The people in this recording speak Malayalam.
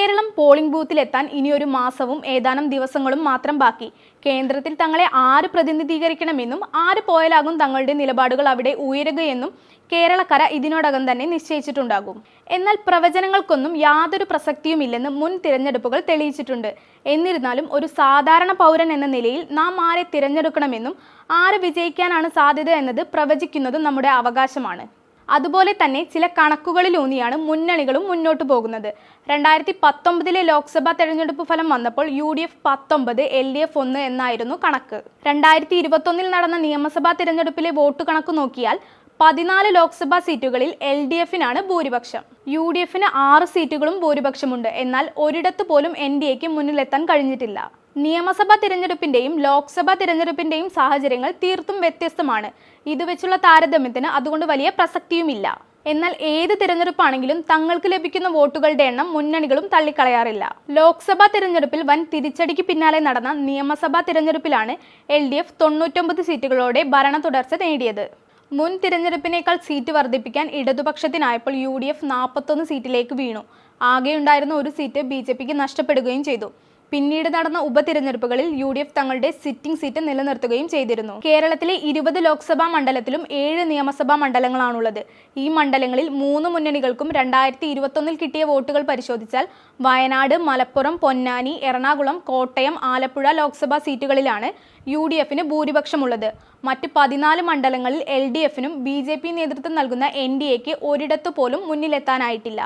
കേരളം പോളിംഗ് ബൂത്തിലെത്താൻ ഇനിയൊരു മാസവും ഏതാനും ദിവസങ്ങളും മാത്രം ബാക്കി. കേന്ദ്രത്തിൽ തങ്ങളെ ആര് പ്രതിനിധീകരിക്കണമെന്നും ആര് പോയാലാകും തങ്ങളുടെ നിലപാടുകൾ അവിടെ ഉയരുകയെന്നും കേരളക്കര ഇതിനോടകം തന്നെ നിശ്ചയിച്ചിട്ടുണ്ടാകും. എന്നാൽ പ്രവചനങ്ങൾക്കൊന്നും യാതൊരു പ്രസക്തിയുമില്ലെന്ന് മുൻ തിരഞ്ഞെടുപ്പുകൾ തെളിയിച്ചിട്ടുണ്ട്. എന്നിരുന്നാലും ഒരു സാധാരണ പൗരൻ എന്ന നിലയിൽ നാം ആരെ തിരഞ്ഞെടുക്കണമെന്നും ആര് വിജയിക്കാനാണ് സാധ്യത എന്നത് പ്രവചിക്കുന്നതും നമ്മുടെ അവകാശമാണ്. അതുപോലെ തന്നെ ചില കണക്കുകളിലൂന്നിയാണ് മുന്നണികളും മുന്നോട്ടു പോകുന്നത്. 2019 ലോക്സഭാ തെരഞ്ഞെടുപ്പ് ഫലം വന്നപ്പോൾ UDF 19, LDF 1 എന്നായിരുന്നു കണക്ക്. 2021 നടന്ന നിയമസഭാ തിരഞ്ഞെടുപ്പിലെ വോട്ട് കണക്ക് നോക്കിയാൽ 14 ലോക്സഭാ സീറ്റുകളിൽ LDF-നാണ് ഭൂരിപക്ഷം. UDF-ന് 6 സീറ്റുകളും ഭൂരിപക്ഷമുണ്ട്. എന്നാൽ ഒരിടത്ത് പോലും NDA-ക്ക് മുന്നിലെത്താൻ കഴിഞ്ഞിട്ടില്ല. നിയമസഭാ തിരഞ്ഞെടുപ്പിന്റെയും ലോക്സഭാ തിരഞ്ഞെടുപ്പിന്റെയും സാഹചര്യങ്ങൾ തീർത്തും വ്യത്യസ്തമാണ്. ഇത് വെച്ചുള്ള താരതമ്യത്തിന് അതുകൊണ്ട് വലിയ പ്രസക്തിയുമില്ല. എന്നാൽ ഏത് തിരഞ്ഞെടുപ്പാണെങ്കിലും തങ്ങൾക്ക് ലഭിക്കുന്ന വോട്ടുകളുടെ എണ്ണം മുന്നണികളും തള്ളിക്കളയാറില്ല. ലോക്സഭാ തിരഞ്ഞെടുപ്പിൽ വൻ തിരിച്ചടിക്ക് പിന്നാലെ നടന്ന നിയമസഭാ തിരഞ്ഞെടുപ്പിലാണ് LDF 99 സീറ്റുകളോടെ ഭരണ തുടർച്ച നേടിയത്. മുൻ തിരഞ്ഞെടുപ്പിനേക്കാൾ സീറ്റ് വർദ്ധിപ്പിക്കാൻ ഇടതുപക്ഷത്തിനായപ്പോൾ UDF 41 സീറ്റിലേക്ക് വീണു. ആകെയുണ്ടായിരുന്ന ഒരു സീറ്റ് BJP-ക്ക് നഷ്ടപ്പെടുകയും ചെയ്തു. പിന്നീട് നടന്ന ഉപതിരഞ്ഞെടുപ്പുകളിൽ UDF തങ്ങളുടെ സിറ്റിംഗ് സീറ്റ് നിലനിർത്തുകയും ചെയ്തിരുന്നു. കേരളത്തിലെ 20 ലോക്സഭാ മണ്ഡലത്തിലും 7 നിയമസഭാ മണ്ഡലങ്ങളാണുള്ളത്. ഈ മണ്ഡലങ്ങളിൽ 3 മുന്നണികൾക്കും 2021 കിട്ടിയ വോട്ടുകൾ പരിശോധിച്ചാൽ വയനാട്, മലപ്പുറം, പൊന്നാനി, എറണാകുളം, കോട്ടയം, ആലപ്പുഴ ലോക്സഭാ സീറ്റുകളിലാണ് UDF-ന് ഭൂരിപക്ഷമുള്ളത്. മറ്റ് 14 മണ്ഡലങ്ങളിൽ LDF-നും BJP നേതൃത്വം നൽകുന്ന NDA-ക്ക് ഒരിടത്തു പോലും മുന്നിലെത്താനായിട്ടില്ല.